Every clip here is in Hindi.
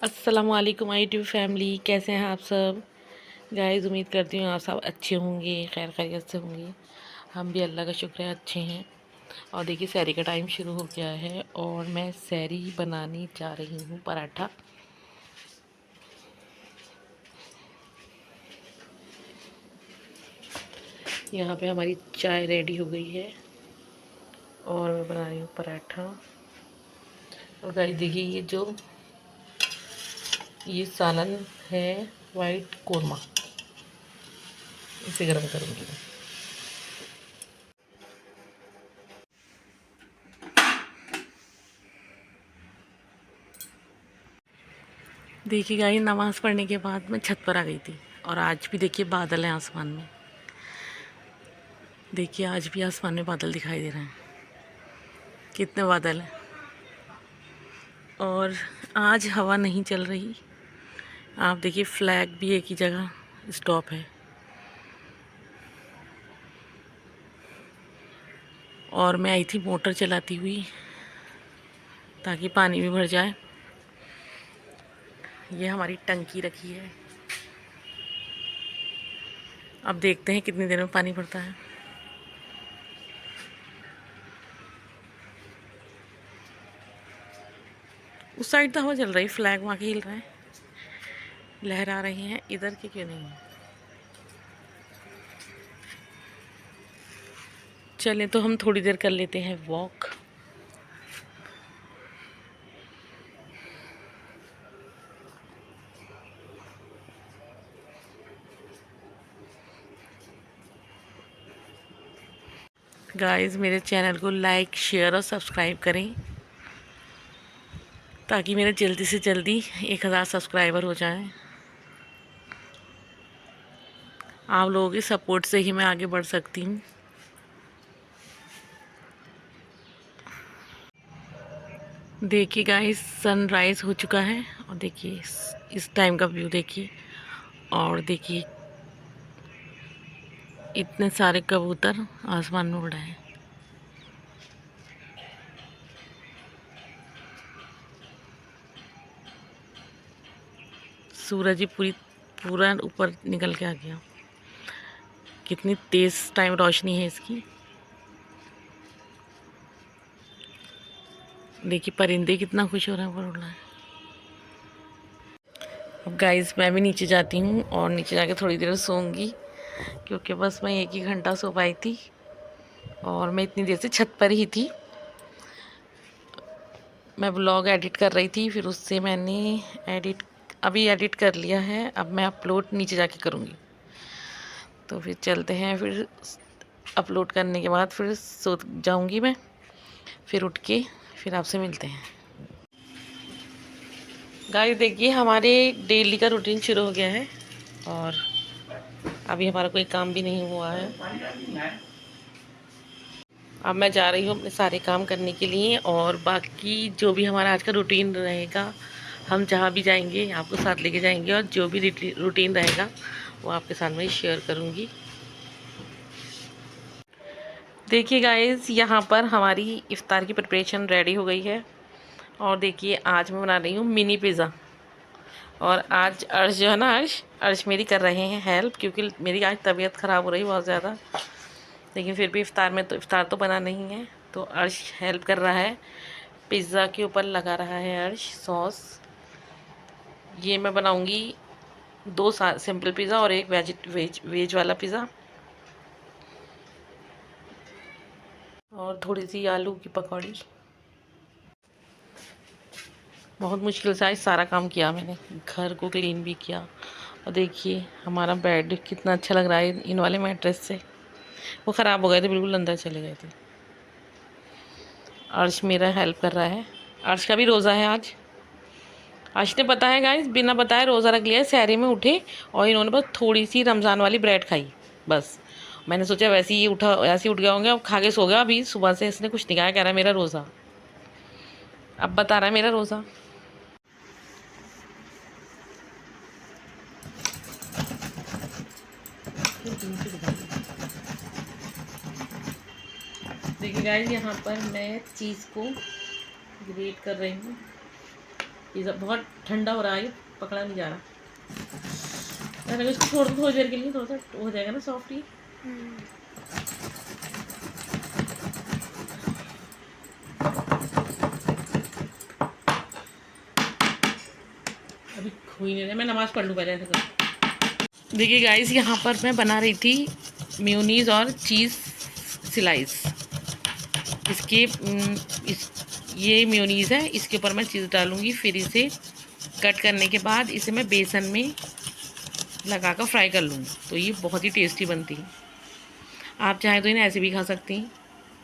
अस्सलामुअलैकुम माय यूट्यूब फैमिली, कैसे हैं आप सब गाइस। उम्मीद करती हूँ आप सब अच्छे होंगे, खैर खैरियत से होंगे। हम भी अल्लाह का शुक्र है अच्छे हैं। और देखिए सहरी का टाइम शुरू हो गया है और मैं सहरी बनाने जा रही हूँ पराठा। यहाँ पे हमारी चाय रेडी हो गई है और मैं बना रही हूँ पराठा। और गाइस देखिए ये सालन है वाइट कोरमा, इसे गर्म करूँगी। देखिए गाइस, नमाज़ पढ़ने के बाद मैं छत पर आ गई थी और आज भी देखिए बादल हैं आसमान में। देखिए आज भी आसमान में बादल दिखाई दे रहे हैं, कितने बादल हैं। और आज हवा नहीं चल रही। आप देखिए फ्लैग भी एक ही जगह स्टॉप है। और मैं आई थी मोटर चलाती हुई ताकि पानी भी भर जाए। ये हमारी टंकी रखी है, अब देखते हैं कितनी देर में पानी भरता है। उस साइड तो हवा चल रही, फ्लैग वहाँ के हिल रहे हैं, लहरा रही हैं, इधर के क्यों नहीं है। चलें तो हम थोड़ी देर कर लेते हैं वॉक। गाइस मेरे चैनल को लाइक शेयर और सब्सक्राइब करें ताकि मेरे जल्दी से जल्दी 1000 सब्सक्राइबर हो जाएं। आप लोगों के सपोर्ट से ही मैं आगे बढ़ सकती हूँ। देखिए गाइस सनराइज़ हो चुका है और देखिए इस टाइम का व्यू देखिए। और देखिए इतने सारे कबूतर आसमान में उड़ रहे हैं। सूरज ही पूरा ऊपर निकल के आ गया। कितनी तेज़ टाइम रोशनी है इसकी। देखिए परिंदे कितना खुश हो रहे हैं, ऊपर उड़ रहे हैं। अब गाइस मैं भी नीचे जाती हूँ और नीचे जाके थोड़ी देर सोऊंगी क्योंकि बस मैं 1 ही घंटा सो पाई थी और मैं इतनी देर से छत पर ही थी। मैं ब्लॉग एडिट कर रही थी, फिर उससे मैंने अभी एडिट कर लिया है। अब मैं अपलोड नीचे जाके करूँगी। तो फिर चलते हैं, फिर अपलोड करने के बाद फिर सो जाऊँगी मैं, फिर उठ के फिर आपसे मिलते हैं। गाइस देखिए हमारे डेली का रूटीन शुरू हो गया है और अभी हमारा कोई काम भी नहीं हुआ है। अब मैं जा रही हूँ अपने सारे काम करने के लिए और बाकी जो भी हमारा आज का रूटीन रहेगा, हम जहाँ भी जाएंगे आपको साथ लेके जाएंगे और जो भी रूटीन रहेगा वो आपके साथ में शेयर करूँगी। देखिए गाइस यहाँ पर हमारी इफ़्तार की प्रिपरेशन रेडी हो गई है और देखिए आज मैं बना रही हूँ मिनी पिज़्ज़ा। और आज अर्श जो है ना, अर्श मेरी कर रहे हैं हेल्प, क्योंकि मेरी आज तबीयत ख़राब हो रही बहुत ज़्यादा। लेकिन फिर भी इफ़्तार तो बना नहीं है, तो अर्श हेल्प कर रहा है। पिज़्ज़ा के ऊपर लगा रहा है अर्श सॉस। ये मैं बनाऊंगी 2 सिंपल पिज़्ज़ा और एक वेज वाला पिज़्ज़ा और थोड़ी सी आलू की पकौड़ी। बहुत मुश्किल से आज सारा काम किया मैंने, घर को क्लीन भी किया। और देखिए हमारा बेड कितना अच्छा लग रहा है इन वाले मैट्रेस से। वो ख़राब हो गए थे, बिल्कुल अंदर चले गए थे। अर्श मेरा हेल्प कर रहा है। अर्श का भी रोज़ा है आज। अर्श ने पता है गाइस बिना बताए रोज़ा रख लिया है। सहरी में उठे और इन्होंने बस थोड़ी सी रमज़ान वाली ब्रेड खाई बस। मैंने सोचा वैसे ही ऐसे ही उठ गया होंगे, अब खा के सो गया। अभी सुबह से इसने कुछ नहीं खाया, कह रहा है मेरा रोज़ा। अब बता रहा है मेरा रोज़ा। देखिए गाइस यहाँ पर मैं चीज़ को ग्रेट कर रही हूँ। पिज़्ज़ा बहुत ठंडा हो रहा है, ये पकड़ा नहीं जा रहा। अगर इसको छोड़ दो थोड़ी देर के लिए, थोड़ा सा हो जाएगा ना सॉफ्ट ही। अभी हुई नहीं रहा, मैं नमाज़ पढ़ लूँ पहले ऐसे कर। देखिए गाइस, यहाँ पर मैं बना रही थी मेयोनीज़ और चीज़ स्लाइस। इसके ये मेयोनीज़ है, इसके ऊपर मैं चीज़ डालूँगी। फिर इसे कट करने के बाद इसे मैं बेसन में लगा कर फ्राई कर लूँगी, तो ये बहुत ही टेस्टी बनती है। आप चाहें तो इन्हें ऐसे भी खा सकती हैं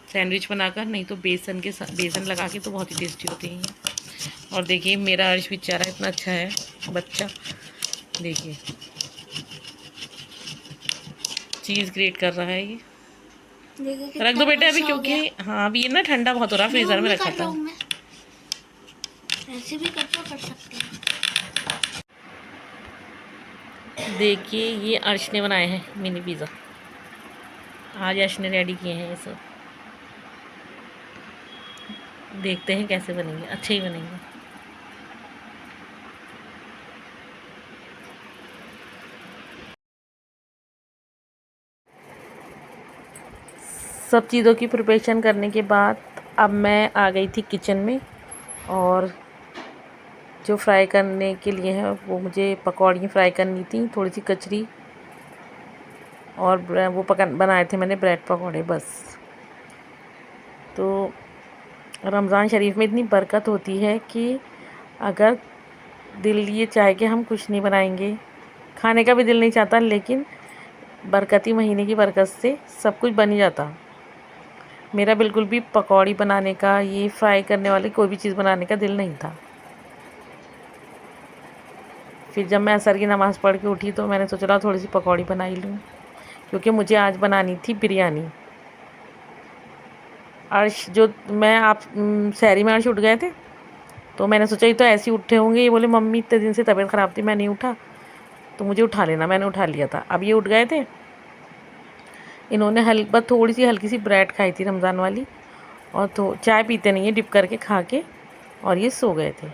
सैंडविच बनाकर, नहीं तो बेसन के साथ बेसन लगा के, तो बहुत ही टेस्टी होती हैं। और देखिए मेरा अर्श बेचारा इतना अच्छा है बच्चा, देखिए चीज़ ग्रेट कर रहा है ये। रख दो बेटे अभी, क्योंकि हाँ अभी ये ना ठंडा बहुत हो रहा, फ्रीजर में रखा था। ऐसे भी कर सकते हैं। देखिए ये अर्श ने बनाए हैं मिनी पिज़्ज़ा, आज अर्श ने रेडी किए हैं ये सब। देखते हैं कैसे बनेंगे, अच्छे ही बनेंगे। सब चीज़ों की प्रिपरेशन करने के बाद अब मैं आ गई थी किचन में, और जो फ्राई करने के लिए है वो मुझे पकौड़ी फ्राई करनी थी, थोड़ी सी कचरी, और वो बनाए थे मैंने ब्रेड पकौड़े बस। तो रमज़ान शरीफ में इतनी बरकत होती है कि अगर दिल ये चाहे कि हम कुछ नहीं बनाएंगे, खाने का भी दिल नहीं चाहता, लेकिन बरकती महीने की बरकत से सब कुछ बन ही जाता। मेरा बिल्कुल भी पकौड़ी बनाने का, ये फ्राई करने वाली कोई भी चीज़ बनाने का दिल नहीं था। फिर जब मैं असर की नमाज़ पढ़ के उठी तो मैंने सोचा थोड़ी सी पकौड़ी बना ही लूँ, क्योंकि मुझे आज बनानी थी बिरयानी। अर्श जो मैं आप सहरी में अर्श उठ गए थे, तो मैंने सोचा ये तो ऐसे ही उठे होंगे, ये बोले मम्मी इतने दिन से तबीयत ख़राब थी मैं नहीं उठा, तो मुझे उठा लेना। मैंने उठा लिया था। अब ये उठ गए थे, इन्होंने बस थोड़ी सी हल्की सी ब्रेड खाई थी रमज़ान वाली, और तो चाय पीते नहीं है, डिप करके खा के, और ये सो गए थे।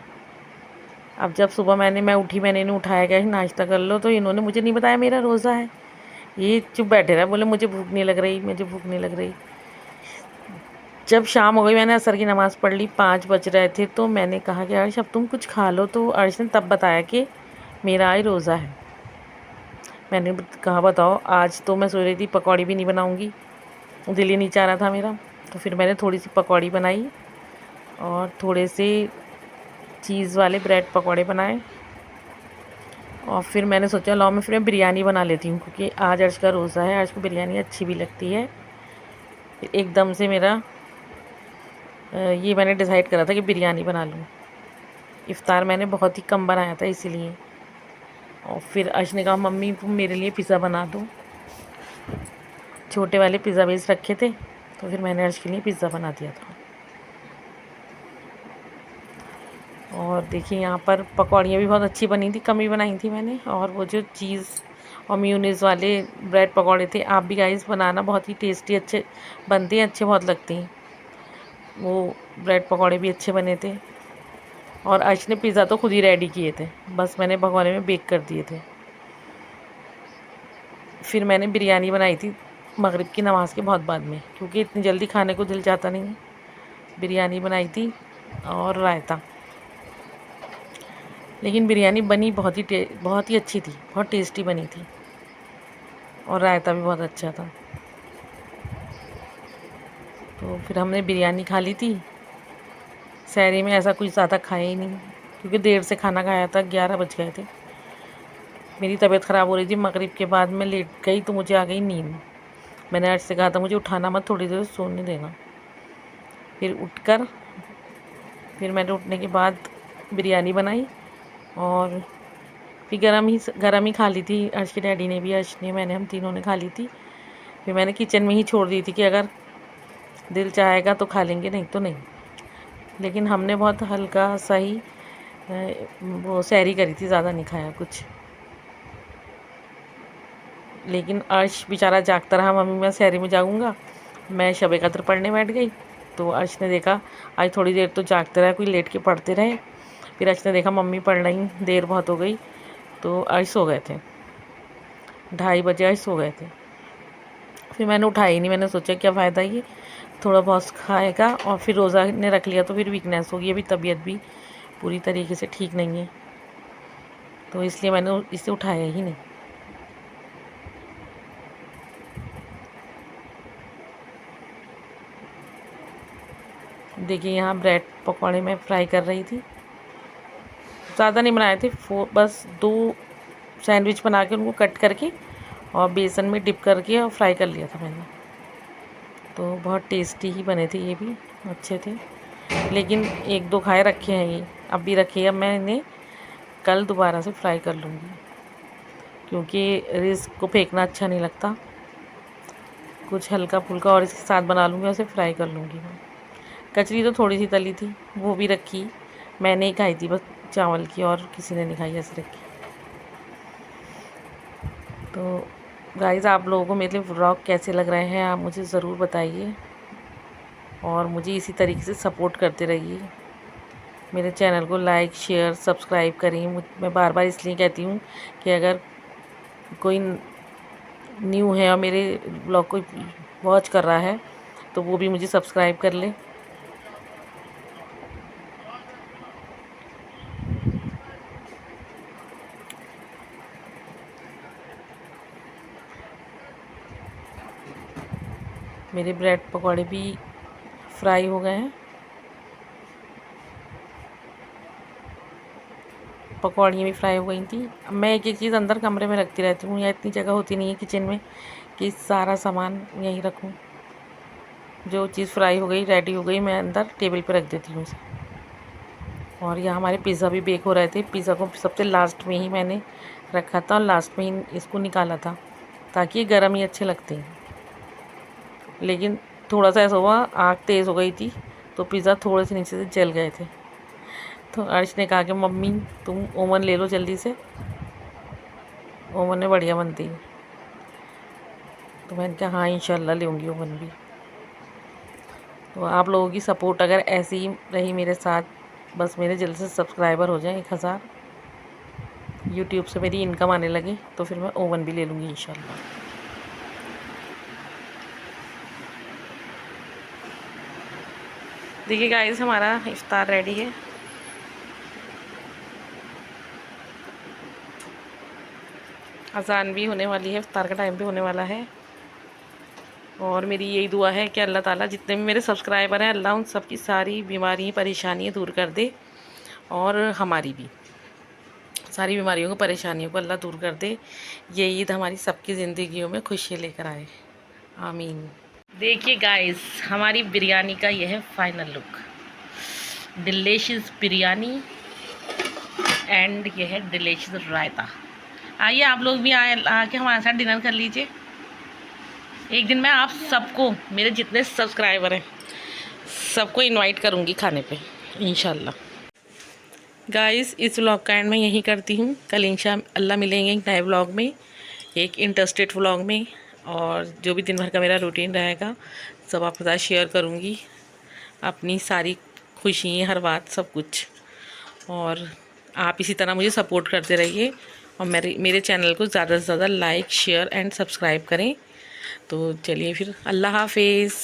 अब जब सुबह मैं उठी, मैंने इन्हें उठाया गया नाश्ता कर लो, तो इन्होंने मुझे नहीं बताया मेरा रोज़ा है। ये चुप बैठे रहे, बोले मुझे भूख नहीं लग रही, मुझे भूख नहीं लग रही। जब शाम हो गई, मैंने असर की नमाज़ पढ़ ली, 5 बज रहे थे, तो मैंने कहा कि अर्श अब तुम कुछ खा लो। तो अर्श ने तब बताया कि मेरा आज रोज़ा है। मैंने कहा बताओ, आज तो मैं सोच रही थी पकौड़ी भी नहीं बनाऊंगी, दिल ही नहीं चाह रहा था मेरा। तो फिर मैंने थोड़ी सी पकौड़ी बनाई और थोड़े से चीज़ वाले ब्रेड पकौड़े बनाए, और फिर मैंने सोचा लाओ मैं फिर बिरयानी बना लेती हूँ, क्योंकि आज अर्श का रोज़ा है, अर्श को बिरयानी अच्छी भी लगती है। फिर एकदम से मेरा ये मैंने डिसाइड करा था कि बिरयानी बना लूँ। इफ़्तार मैंने बहुत ही कम बनाया था इसीलिए। और फिर अर्श ने कहा मम्मी तुम मेरे लिए पिज़्ज़ा बना दो, छोटे वाले पिज़्ज़ा बेस रखे थे, तो फिर मैंने अर्श के लिए पिज़्ज़ा बना दिया था। और देखिए यहाँ पर पकौड़ियाँ भी बहुत अच्छी बनी थी, कम ही बनाई थी मैंने। और वो जो चीज़ और मेयोनीज़ वाले ब्रेड पकौड़े थे, आप भी गाइस बनाना, बहुत ही टेस्टी अच्छे बनते हैं, अच्छे बहुत लगते हैं। वो ब्रेड पकौड़े भी अच्छे बने थे। और अर्श ने पिज़्ज़ा तो खुद ही रेडी किए थे, बस मैंने भगोने में बेक कर दिए थे। फिर मैंने बिरयानी बनाई थी मगरिब की नमाज़ के बहुत बाद में, क्योंकि इतनी जल्दी खाने को दिल चाहता नहीं है। बिरयानी बनाई थी और रायता, लेकिन बिरयानी बनी बहुत ही अच्छी थी, बहुत टेस्टी बनी थी, और रायता भी बहुत अच्छा था। तो फिर हमने बिरयानी खा ली थी। सहरी में ऐसा कुछ ज़्यादा खाया ही नहीं, क्योंकि देर से खाना खाया था, 11 बज गए थे। मेरी तबीयत ख़राब हो रही थी, मगरिब के बाद मैं लेट गई तो मुझे आ गई नींद। मैंने अर्श से कहा था मुझे उठाना मत, थोड़ी देर सोने देना। फिर उठकर फिर मैंने उठने के बाद बिरयानी बनाई, और फिर गरम ही खा ली थी। अर्श के डैडी ने भी, अर्श ने, मैंने, हम तीनों ने खा ली थी। फिर मैंने किचन में ही छोड़ दी थी कि अगर दिल चाहेगा तो खा लेंगे, नहीं तो नहीं। लेकिन हमने बहुत हल्का सा ही वो सहरी करी थी, ज़्यादा नहीं खाया कुछ। लेकिन अर्श बेचारा जागता रहा, मम्मी मैं सहरी में जागूंगा। मैं शब कद्र पढ़ने बैठ गई, तो अर्श ने देखा आज थोड़ी देर तो जागते रहे, कोई लेट के पढ़ते रहे। फिर अर्श ने देखा मम्मी पढ़ रही, देर बहुत हो गई, तो अर्श सो गए थे, 2:30 बजे अर्श सो गए थे। फिर मैंने उठाया ही नहीं, मैंने सोचा क्या फ़ायदा ये थोड़ा बहुत खाएगा, और फिर रोज़ा ने रख लिया तो फिर वीकनेस होगी, अभी तबीयत भी पूरी तरीके से ठीक नहीं है, तो इसलिए मैंने इसे उठाया ही नहीं। देखिए यहाँ ब्रेड पकौड़े मैं फ्राई कर रही थी, ज़्यादा नहीं बनाए थे, बस 2 सैंडविच बना के उनको कट करके और बेसन में डिप करके और फ्राई कर लिया था मैंने। तो बहुत टेस्टी ही बने थे, ये भी अच्छे थे, लेकिन 1-2 खाए रखे हैं ये, अब भी रखे हैं। अब मैं इन्हें कल दोबारा से फ्राई कर लूँगी, क्योंकि रिस्क को फेंकना अच्छा नहीं लगता। कुछ हल्का फुल्का और इसके साथ बना लूँगी, उसे फ्राई कर लूँगी मैं। कचरी तो थोड़ी सी तली थी, वो भी रखी, मैंने ही खाई थी बस चावल की, और किसी ने नहीं खाई, ऐसे रखी। तो गाइज़, आप लोगों को मेरे व्लॉग कैसे लग रहे हैं आप मुझे ज़रूर बताइए, और मुझे इसी तरीके से सपोर्ट करते रहिए। मेरे चैनल को लाइक शेयर सब्सक्राइब करें। मैं बार बार इसलिए कहती हूँ कि अगर कोई न्यू है और मेरे व्लॉग को वॉच कर रहा है तो वो भी मुझे सब्सक्राइब कर ले। मेरे ब्रेड पकौड़े भी फ्राई हो गए हैं, पकौड़ियाँ भी फ्राई हो गई थी। मैं एक एक चीज़ अंदर कमरे में रखती रहती हूँ, या इतनी जगह होती नहीं है किचन में कि सारा सामान यहीं रखूँ। जो चीज़ फ्राई हो गई रेडी हो गई, मैं अंदर टेबल पे रख देती हूँ उसे। और यहाँ हमारे पिज़्ज़ा भी बेक हो रहे थे, पिज़्ज़ा को सबसे लास्ट में ही मैंने रखा था और लास्ट में ही इसको निकाला था, ताकि ये गर्म ही अच्छे लगते हैं। लेकिन थोड़ा सा ऐसा हुआ, आग तेज़ हो गई थी तो पिज़्ज़ा थोड़े से नीचे से जल गए थे। तो अर्श ने कहा कि मम्मी तुम ओवन ले लो जल्दी से, ओवन में बढ़िया बनती है। तो मैंने कहा हाँ इंशाल्लाह लूँगी ओवन भी। तो आप लोगों की सपोर्ट अगर ऐसी ही रही मेरे साथ, बस मेरे जल्द से सब्सक्राइबर हो जाएं 1000, यूट्यूब से मेरी इनकम आने लगी, तो फिर मैं ओवन भी ले लूँगी इंशाल्लाह। देखिए गाइस, हमारा इफ्तार रेडी है। अज़ान भी होने वाली है, इफ्तार का टाइम भी होने वाला है। और मेरी यही दुआ है कि अल्लाह ताला जितने भी मेरे सब्सक्राइबर हैं, अल्लाह उन सब की सारी बीमारी परेशानियाँ दूर कर दे, और हमारी भी सारी बीमारियों को परेशानियों को अल्लाह दूर कर दे। ये ईद हमारी सबकी ज़िंदगियों में खुशी लेकर आए, आमीन। देखिए गाइस, हमारी बिरयानी का यह है final look, delicious biryani and यह है डिलीशियस रायता। आइए आप लोग भी आके हमारे साथ डिनर कर लीजिए। एक दिन मैं आप सबको, मेरे जितने सब्सक्राइबर हैं सबको इनवाइट करूँगी खाने पे इंशाल्लाह। गाइस, इस व्लॉग का एंड मैं यहीं करती हूँ। कल इंशाल्लाह मिलेंगे एक नए व्लॉग में, एक इंटरेस्टेड व्लॉग में, और जो भी दिन भर का मेरा रूटीन रहेगा सब आपके साथ शेयर करूँगी, अपनी सारी खुशी, हर बात, सब कुछ। और आप इसी तरह मुझे सपोर्ट करते रहिए, और मेरे चैनल को ज़्यादा से ज़्यादा लाइक शेयर एंड सब्सक्राइब करें। तो चलिए फिर, अल्लाह हाफिज़।